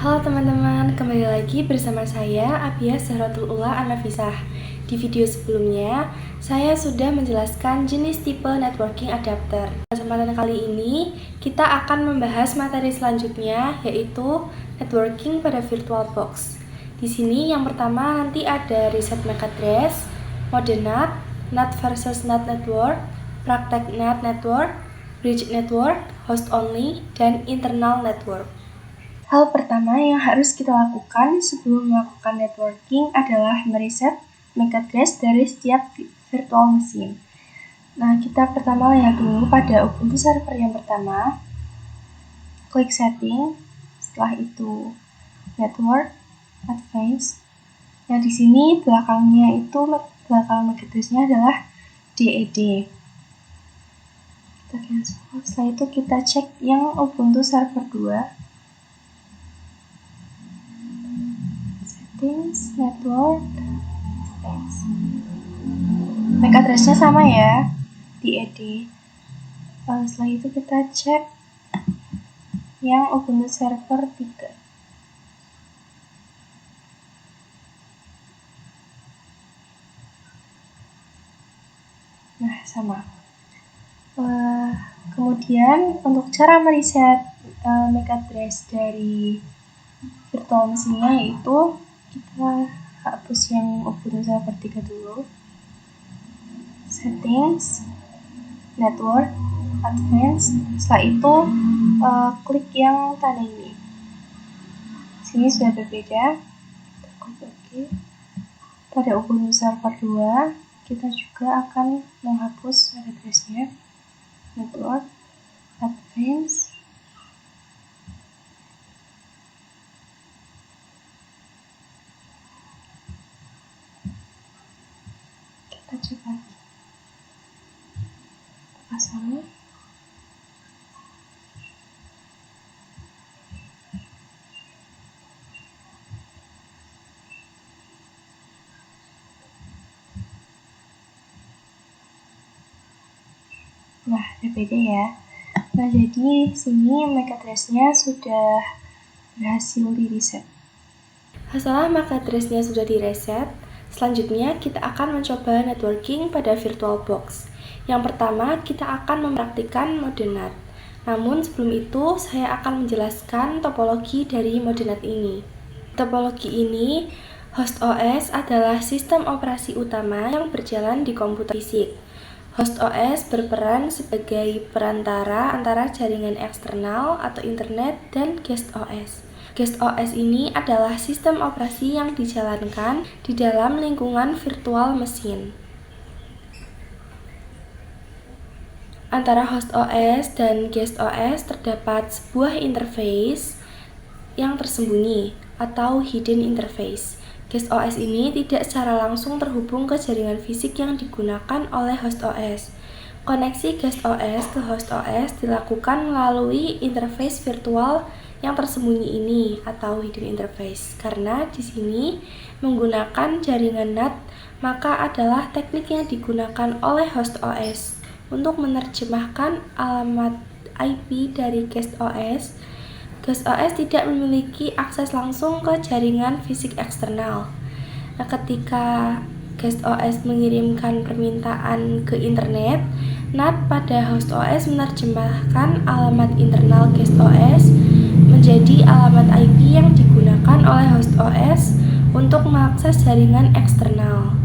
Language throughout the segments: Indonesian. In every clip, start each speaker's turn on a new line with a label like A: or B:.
A: Halo teman-teman, kembali lagi bersama saya Abia Zahratul Ula Anafisah. Di video sebelumnya, saya sudah menjelaskan jenis tipe networking adapter. Pada kesempatan kali ini, kita akan membahas materi selanjutnya, yaitu networking pada VirtualBox. Di sini yang pertama nanti ada reset MAC address, mode NAT, NAT versus NAT network, praktek NAT network, bridge network, host only, dan internal network. Hal pertama yang harus kita lakukan sebelum melakukan networking adalah mereset MAC address dari setiap virtual machine. Nah, kita pertama lihat dulu pada Ubuntu server yang pertama. Klik setting, setelah itu network, advanced. Nah, di sini belakang MAC address-nya adalah DED. Kita cancel. Setelah itu kita cek yang Ubuntu server 2. Network, MAC address-nya sama ya, DED. Setelah itu kita cek yang Ubuntu server 3. Nah, sama. Kemudian untuk cara mereset MAC address dari virtual machine-nya yaitu kita hapus yang Ubuntu server 3 dulu. Settings, network, advanced. Setelah itu klik yang tanda ini. Sini sudah berbeda. Kita klik OK. Pada Ubuntu server 2 kita juga akan menghapus MAC address-nya. Network, advanced. Kita cek lagi. Apakah sama? Nah, berbeda ya. Nah, jadi sini MAC address-nya sudah berhasil di-reset. Setelah MAC address-nya sudah di-reset, selanjutnya kita akan mencoba networking pada VirtualBox. Yang pertama, kita akan mempraktikkan mode NAT. Namun sebelum itu, saya akan menjelaskan topologi dari mode NAT ini. Topologi ini, host OS adalah sistem operasi utama yang berjalan di komputer fisik. Host OS berperan sebagai perantara antara jaringan eksternal atau internet dan guest OS. Guest OS ini adalah sistem operasi yang dijalankan di dalam lingkungan virtual machine. Antara host OS dan guest OS terdapat sebuah interface yang tersembunyi atau hidden interface. Guest OS ini tidak secara langsung terhubung ke jaringan fisik yang digunakan oleh host OS. Koneksi guest OS ke host OS dilakukan melalui interface virtual yang tersembunyi ini atau hidden interface. Karena di sini menggunakan jaringan NAT, maka adalah teknik yang digunakan oleh host OS untuk menerjemahkan alamat IP dari guest OS. Guest OS tidak memiliki akses langsung ke jaringan fisik eksternal. Nah, ketika guest OS mengirimkan permintaan ke internet, NAT pada host OS menerjemahkan alamat internal guest OS menjadi alamat IP yang digunakan oleh host OS untuk mengakses jaringan eksternal.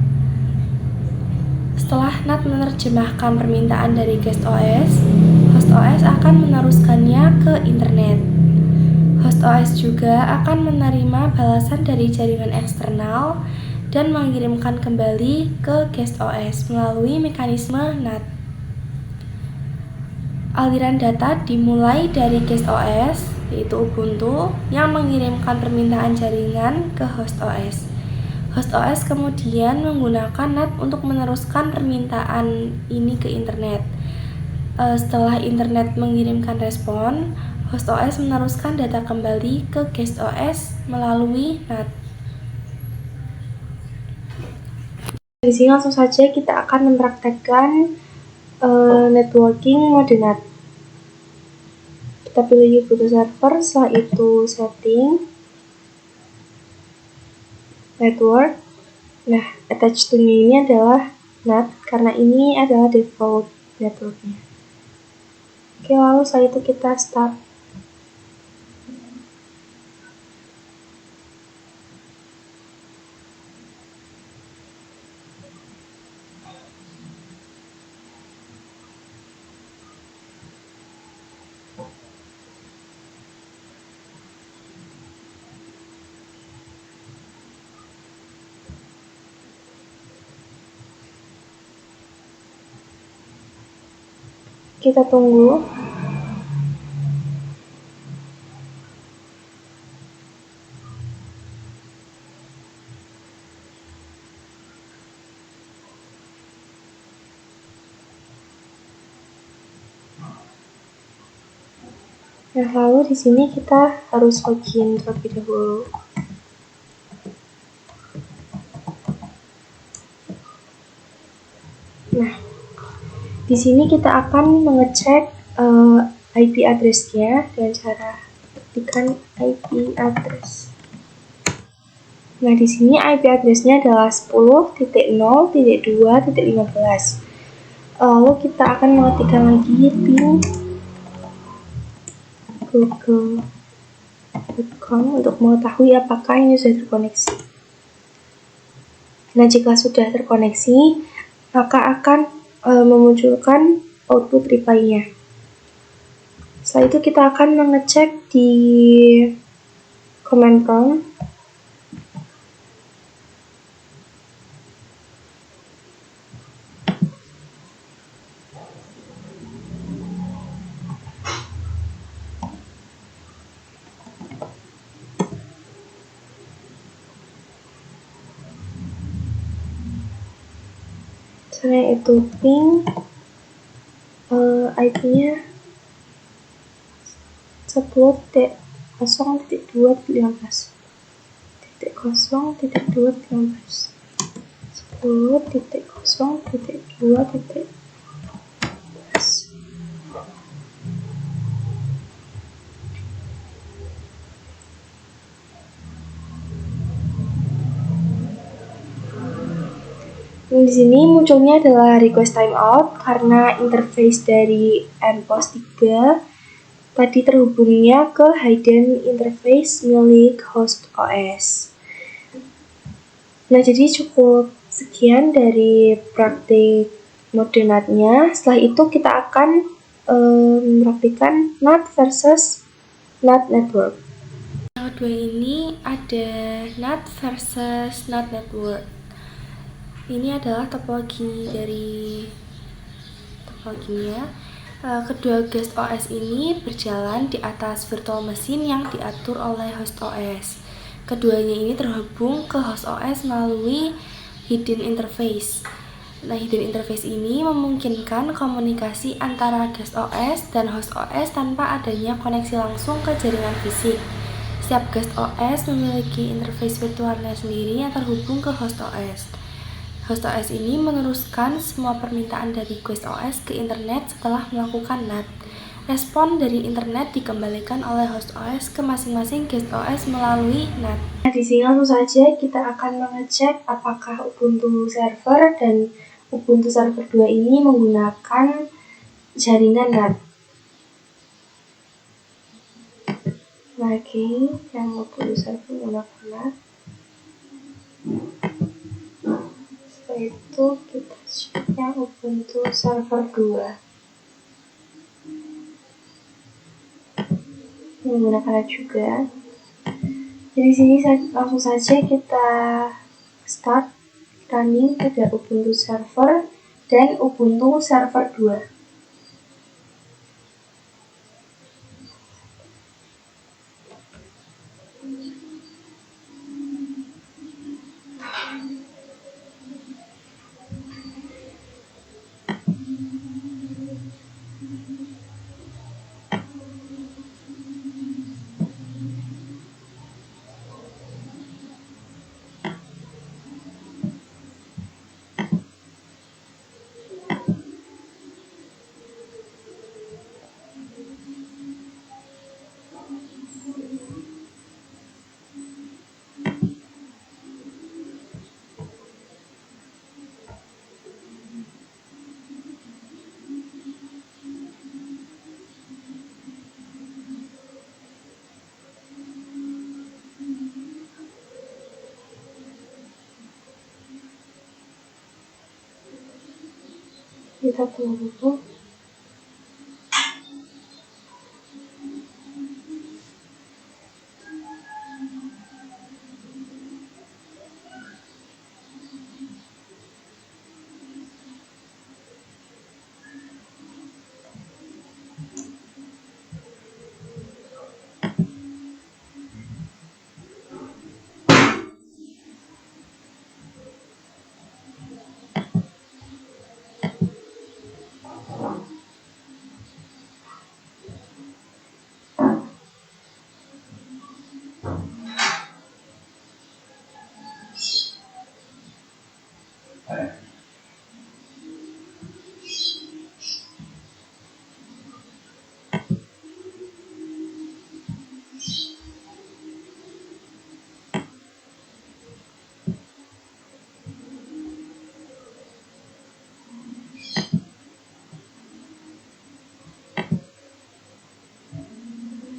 A: Setelah NAT menerjemahkan permintaan dari guest OS, host OS akan meneruskannya ke internet. Host OS juga akan menerima balasan dari jaringan eksternal dan mengirimkan kembali ke guest OS melalui mekanisme NAT. Aliran data dimulai dari guest OS, yaitu Ubuntu, yang mengirimkan permintaan jaringan ke host OS. Host OS kemudian menggunakan NAT untuk meneruskan permintaan ini ke internet. Setelah internet mengirimkan respon, host OS meneruskan data kembali ke guest OS melalui NAT. Di sini langsung saja kita akan mempraktekkan networking mode NAT. Kita pilih Ubuntu server, setelah itu setting, network. Nah, attached to-nya ini adalah NAT karena ini adalah default networknya. Oke, lalu setelah itu kita start. Kita tunggu. Nah, lalu di sini kita harus login terlebih dahulu. Nah, di sini kita akan mengecek IP address-nya dengan cara ketikkan IP address. Nah, di sini IP address-nya adalah 10.0.2.15. Lalu kita akan mengetikkan lagi ping google.com untuk mengetahui apakah ini sudah terkoneksi. Nah, jika sudah terkoneksi, maka akan memunculkan output reply-nya. Setelah itu kita akan mengecek di command prompt. Misalnya itu ping IP-nya 10.0.2.15 10.0.2.15 10.0.2.15. Di sini munculnya adalah request timeout karena interface dari nPost 3 tadi terhubungnya ke hidden interface milik host OS. Nah, jadi cukup sekian dari praktik mode NAT-nya. Setelah itu kita akan mempraktikkan NAT versus NAT network. Yang kedua ini ada NAT versus NAT network. Ini adalah topologi dari topologinya. Kedua guest OS ini berjalan di atas virtual machine yang diatur oleh host OS. Keduanya ini terhubung ke host OS melalui hidden interface. Nah, hidden interface ini memungkinkan komunikasi antara guest OS dan host OS tanpa adanya koneksi langsung ke jaringan fisik. Setiap guest OS memiliki interface virtualnya sendiri yang terhubung ke host OS. Host OS ini meneruskan semua permintaan dari guest OS ke internet setelah melakukan NAT. Respon dari internet dikembalikan oleh host OS ke masing-masing guest OS melalui NAT. Nah, di sini langsung saja kita akan mengecek apakah Ubuntu server dan Ubuntu server 2 ini menggunakan jaringan NAT. Oke, yang Ubuntu server menggunakan NAT. Itu kita cek yang Ubuntu server 2 menggunakan juga. Jadi sini langsung saja kita start running pada Ubuntu server dan Ubuntu server 2. Kita tunggu dulu.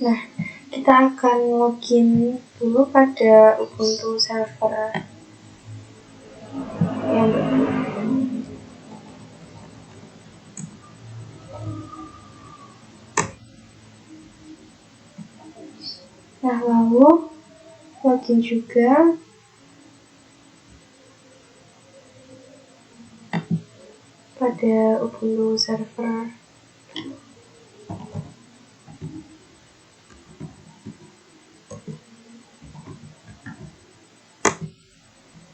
A: Nah, kita akan login dulu pada Ubuntu server yang berbeda. Nah, lalu login juga pada Ubuntu server.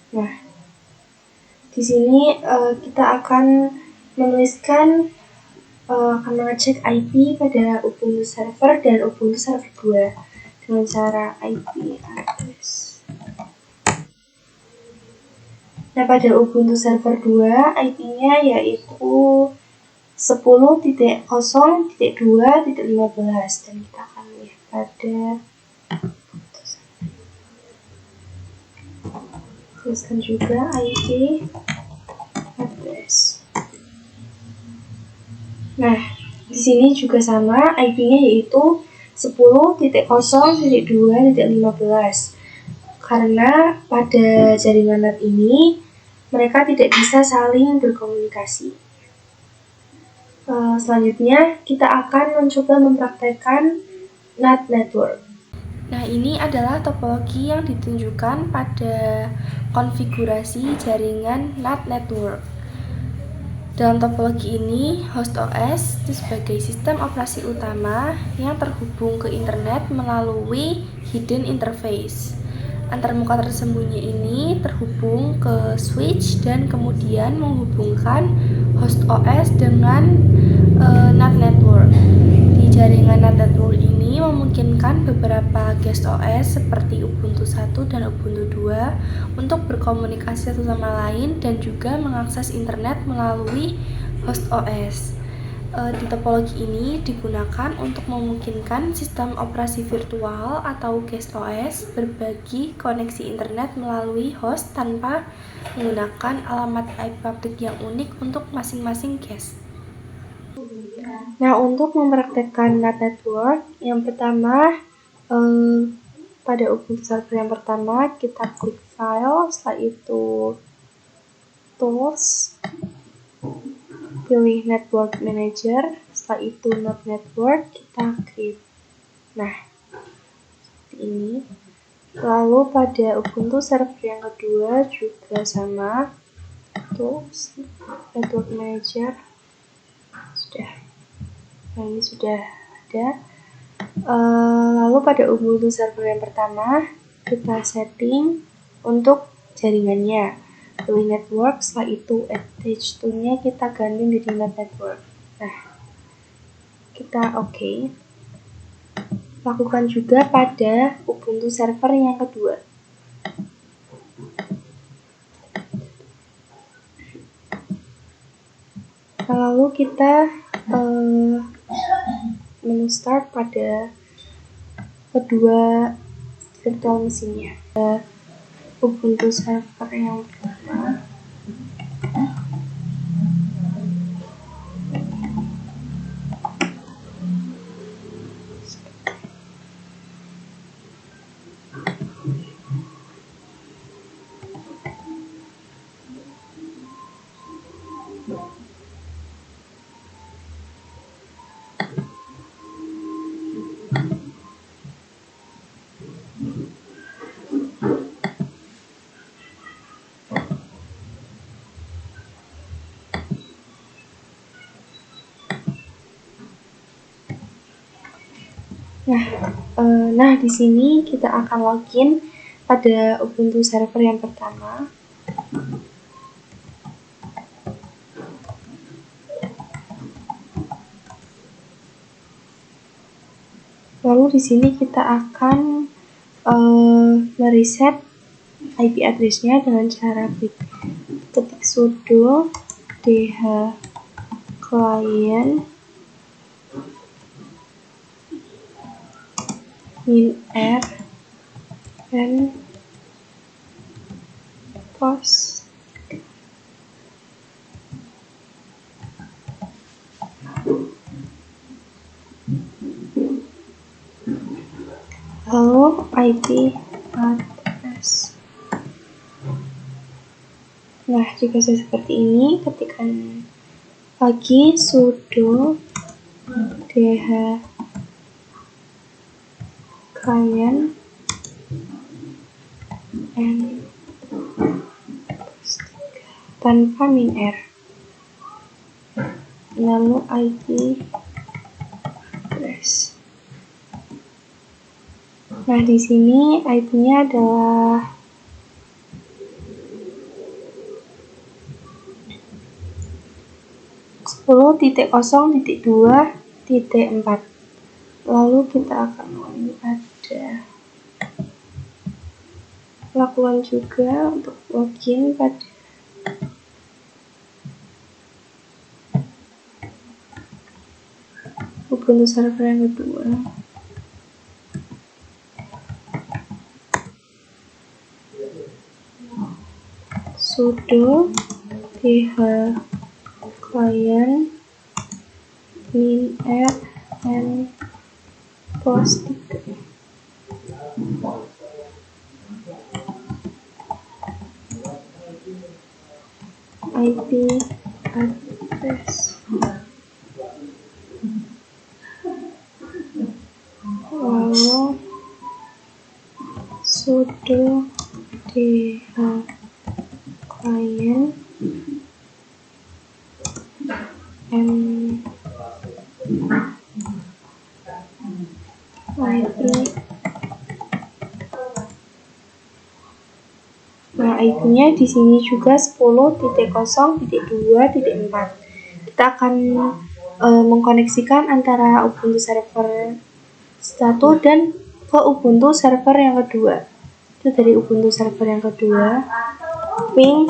A: Nah, di sini kita akan menuliskan akan mengecek IP pada Ubuntu server dan Ubuntu server 2 dengan cara IP address. Nah, pada Ubuntu server 2 IP-nya yaitu 10.0.2.15 dan kita akan lihat pada tuliskan juga IP address. Nah, di sini juga sama, IP-nya yaitu 10.0.2.15. Karena pada jaringan NAT ini mereka tidak bisa saling berkomunikasi. Selanjutnya kita akan mencoba mempraktekkan NAT network. Nah, ini adalah topologi yang ditunjukkan pada konfigurasi jaringan NAT network. Dalam topologi ini, host OS itu sebagai sistem operasi utama yang terhubung ke internet melalui hidden interface. Antarmuka tersembunyi ini terhubung ke switch dan kemudian menghubungkan host OS dengan NAT network. Di jaringan NAT network ini memungkinkan beberapa guest OS seperti Ubuntu 1 dan Ubuntu 2 untuk berkomunikasi satu sama lain dan juga mengakses internet melalui host OS. Di topologi ini digunakan untuk memungkinkan sistem operasi virtual atau guest OS berbagi koneksi internet melalui host tanpa menggunakan alamat IP publik yang unik untuk masing-masing guest. Nah, untuk mempraktekkan NAT network, yang pertama pada Ubuntu server yang pertama kita klik file, setelah itu tools, pilih network manager, setelah itu node network, kita create. Nah, seperti ini. Lalu pada Ubuntu server yang kedua juga sama, tools, network manager, sudah. Nah, ini sudah ada. Lalu pada Ubuntu server yang pertama kita setting untuk jaringannya, pilih network, setelah itu attach to-nya kita ganti menjadi NAT network. Nah, kita oke. Lakukan juga pada Ubuntu server yang kedua. Nah, lalu kita menu start pada kedua virtual mesinnya. Ubuntu server yang pertama. Nah, di sini kita akan login pada Ubuntu server yang pertama. Lalu di sini kita akan mereset IP address-nya dengan cara ketik sudo dh client -r and post. Lalu IP address. Nah, jika sudah seperti ini, ketikkan lagi sudo dh client and post tanpa -r. Lalu IP address. Nah, di sini IP-nya adalah 10.0.2.4. Lalu kita akan lakukan juga untuk login pada Ubuntu server yang kedua. Sudo dh client -r and post IP address. Lalu sudo dh client and IP. Nah, IP-nya di sini juga 10.0.2.4. Kita akan mengkoneksikan antara Ubuntu server 1 dan ke Ubuntu server yang kedua. Itu dari Ubuntu server yang kedua, ping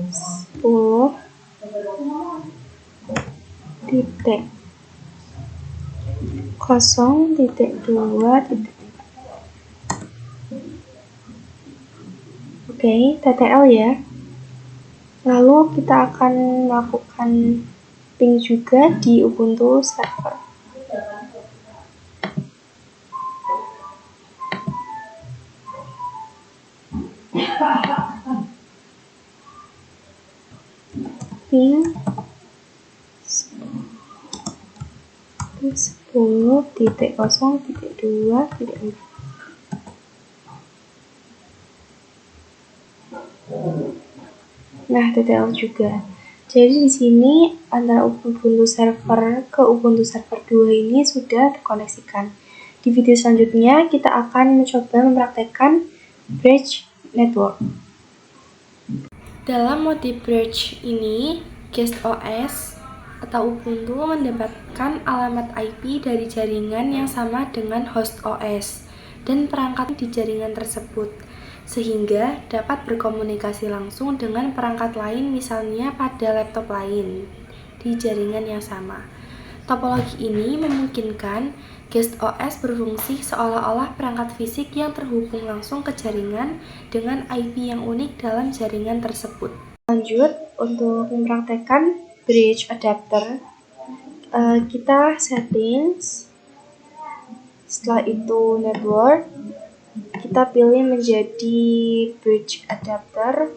A: 10 titik 0.2. Oke, TTL ya. Lalu kita akan melakukan ping juga di Ubuntu server. Ping 10.0.2.4. Nah, TTL juga. Jadi di sini antara Ubuntu server ke Ubuntu server 2 ini sudah terkoneksikan. Di video selanjutnya kita akan mencoba mempraktekkan bridge network. Dalam mode bridge ini, guest OS atau Ubuntu mendapatkan alamat IP dari jaringan yang sama dengan host OS dan perangkat di jaringan tersebut, sehingga dapat berkomunikasi langsung dengan perangkat lain, misalnya pada laptop lain di jaringan yang sama. Topologi ini memungkinkan guest OS berfungsi seolah-olah perangkat fisik yang terhubung langsung ke jaringan dengan IP yang unik dalam jaringan tersebut. Lanjut, untuk mempraktekkan bridge adapter, kita settings, setelah itu network, kita pilih menjadi bridge adapter,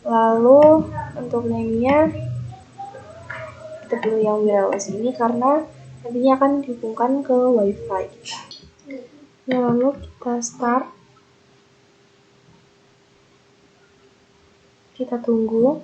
A: lalu untuk name-nya kita pilih yang wireless ini karena nantinya akan dihubungkan ke wifi kita. Lalu kita start, kita tunggu.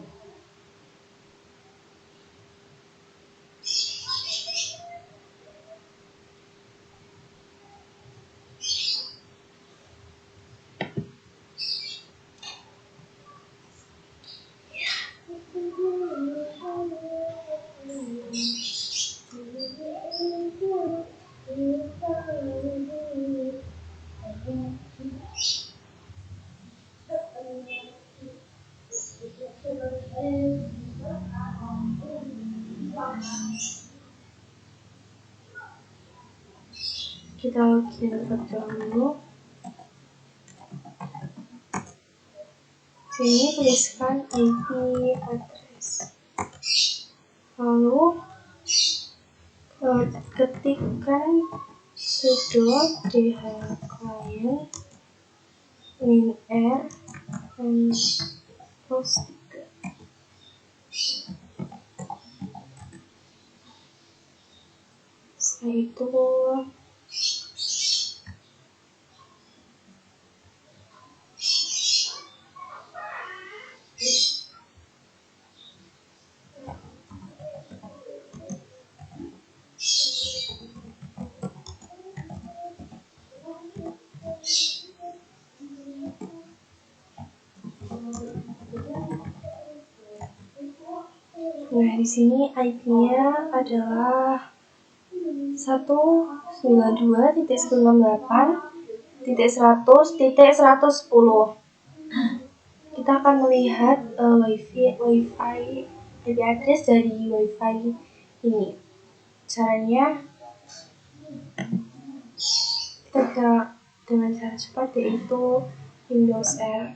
A: Kita login terlebih dahulu. Sini tuliskan IP address. Lalu ketikkan sudo dhclient -r and post 3. Setelah itu nah, di sini IP-nya adalah 192.168.100.110. Kita akan melihat wifi IP address dari wifi ini. Caranya kita dengan cara cepat, yaitu Windows R.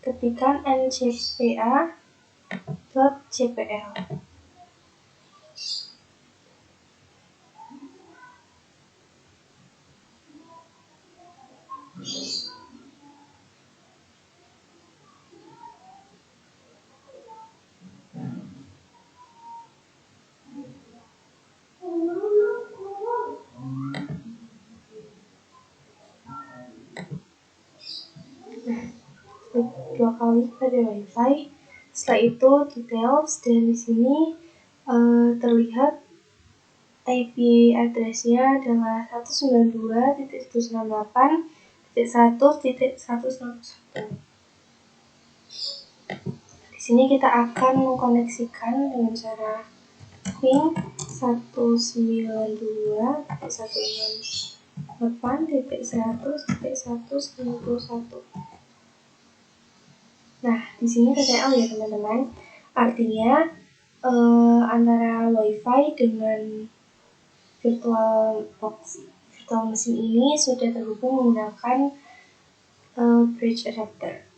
A: Ketikkan ncpa.cpl. Dua kali pada wifi. Setelah itu details, dan di sini terlihat IP address-nya adalah 192.168.100.161. Di sini kita akan mengkoneksikan dengan cara ping 192.168.100.191. Nah, di sini TTL ya teman-teman. Artinya antara WiFi dengan virtual machine ini sudah terhubung menggunakan bridge adapter.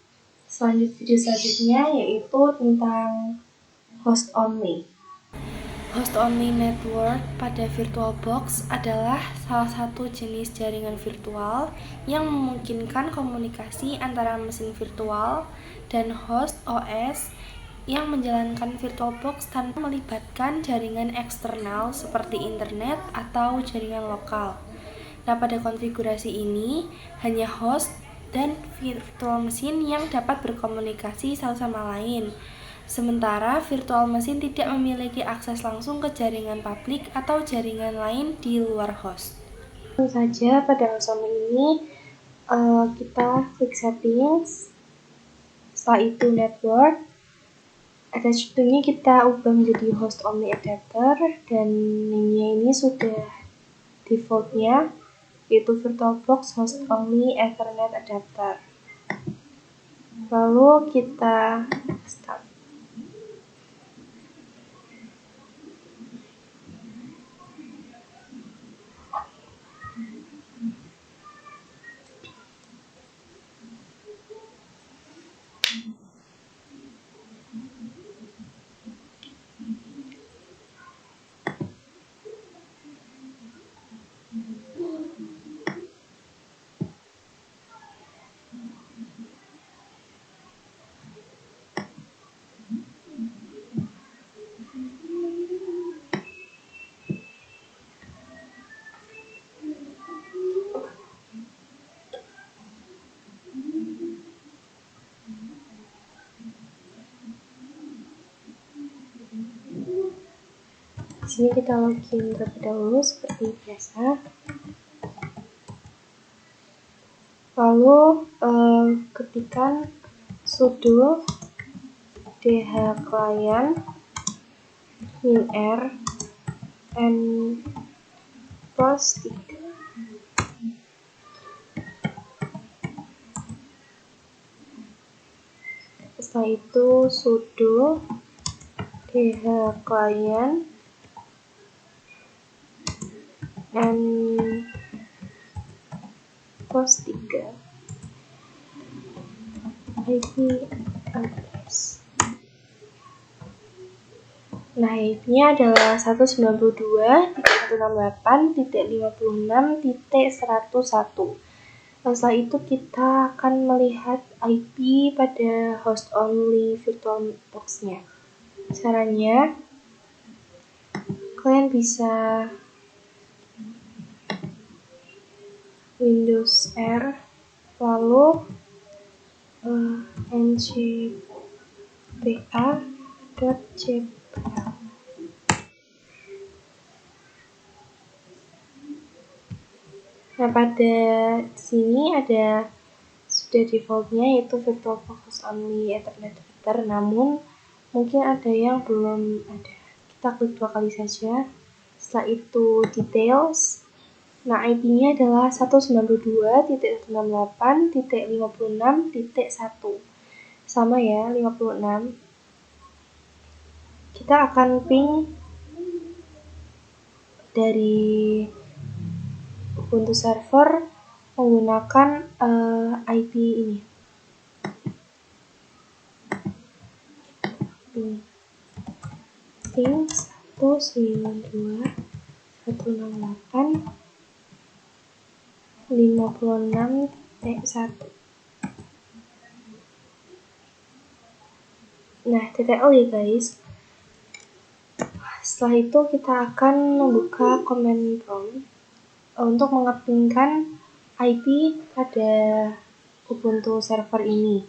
A: Video selanjutnya yaitu tentang host only. Host only network pada VirtualBox adalah salah satu jenis jaringan virtual yang memungkinkan komunikasi antara mesin virtual dan host OS yang menjalankan VirtualBox tanpa melibatkan jaringan eksternal seperti internet atau jaringan lokal. Nah, pada konfigurasi ini hanya host dan virtual machine yang dapat berkomunikasi satu sama lain. Sementara virtual machine tidak memiliki akses langsung ke jaringan publik atau jaringan lain di luar host. Langsung saja pada hosting ini kita klik settings, setelah itu network. Attach ini kita ubah menjadi host only adapter, dan name-nya ini sudah defaultnya, yaitu VirtualBox host only Ethernet adapter. Lalu kita start. Di sini kita login terlebih dahulu seperti biasa. Lalu ketikkan sudo dhclient -r and post 3. Setelah itu sudo dhclient and host 3 IP address. Nah, IP-nya adalah 192.168.56.101. Setelah itu kita akan melihat IP pada host only VirtualBox-nya. Caranya, kalian bisa Windows R lalu ncpa.cpl. Nah, pada sini ada sudah defaultnya yaitu VirtualBox only Ethernet router, namun mungkin ada yang belum ada. Kita klik 2 kali saja. Setelah itu details. Nah, IP-nya adalah 192.168.56.1. Sama ya, 56. Kita akan ping dari Ubuntu server menggunakan IP ini. Ping 192.168.56.1. Nah, TTL ya guys. Setelah itu kita akan membuka command prompt untuk mengepingkan IP pada Ubuntu server ini.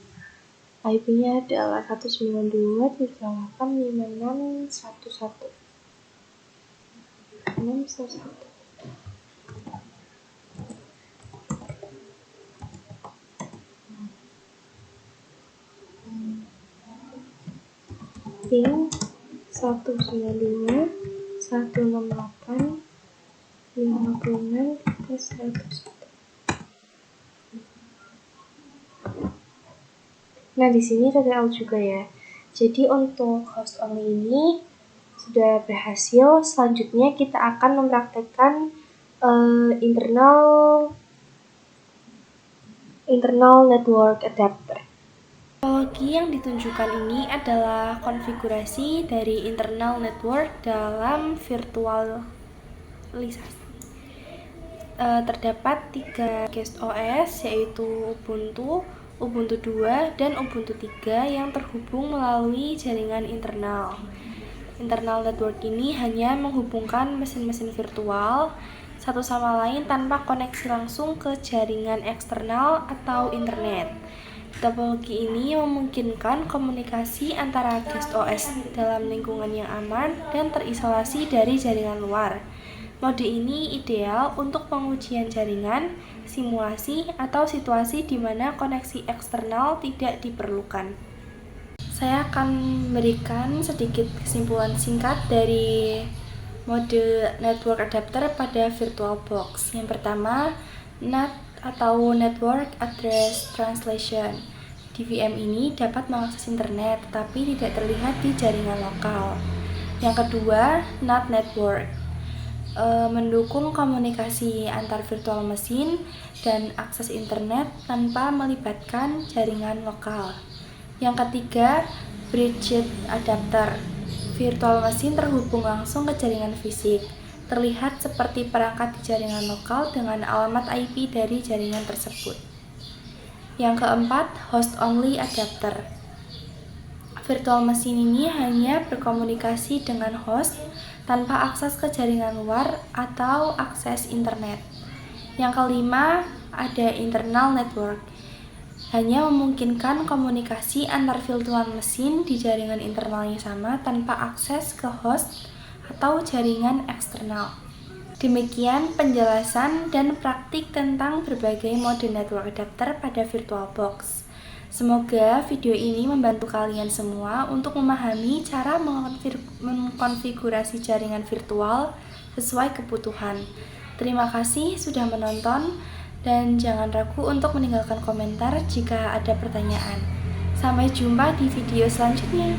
A: IP-nya adalah 192.168.56.101. Ping 192.168.56.101. Nah, di sini TTL juga ya. Jadi untuk host only ini sudah berhasil. Selanjutnya kita akan mempraktekkan internal network adapter. Teknologi yang ditunjukkan ini adalah konfigurasi dari internal network dalam virtualisasi. Terdapat 3 guest OS yaitu Ubuntu 2, dan Ubuntu 3 yang terhubung melalui jaringan internal. Internal network ini hanya menghubungkan mesin-mesin virtual satu sama lain tanpa koneksi langsung ke jaringan eksternal atau internet. Topologi ini memungkinkan komunikasi antara guest OS dalam lingkungan yang aman dan terisolasi dari jaringan luar. Mode ini ideal untuk pengujian jaringan, simulasi, atau situasi di mana koneksi eksternal tidak diperlukan. Saya akan memberikan sedikit kesimpulan singkat dari mode network adapter pada VirtualBox. Yang pertama, NAT atau Network Address Translation. DVM ini dapat mengakses internet tetapi tidak terlihat di jaringan lokal. Yang kedua, NAT Network mendukung komunikasi antar virtual mesin dan akses internet tanpa melibatkan jaringan lokal. Yang ketiga, Bridged Adapter. Virtual mesin terhubung langsung ke jaringan fisik. Terlihat seperti perangkat di jaringan lokal dengan alamat IP dari jaringan tersebut. Yang keempat, Host Only Adapter. Virtual mesin ini hanya berkomunikasi dengan host tanpa akses ke jaringan luar atau akses internet. Yang kelima, ada Internal Network. Hanya memungkinkan komunikasi antar virtual mesin di jaringan internal yang sama tanpa akses ke host atau jaringan eksternal. Demikian penjelasan dan praktik tentang berbagai mode network adapter pada VirtualBox. Semoga video ini membantu kalian semua untuk memahami cara mengkonfigurasi jaringan virtual sesuai kebutuhan. Terima kasih sudah menonton dan jangan ragu untuk meninggalkan komentar jika ada pertanyaan. Sampai jumpa di video selanjutnya.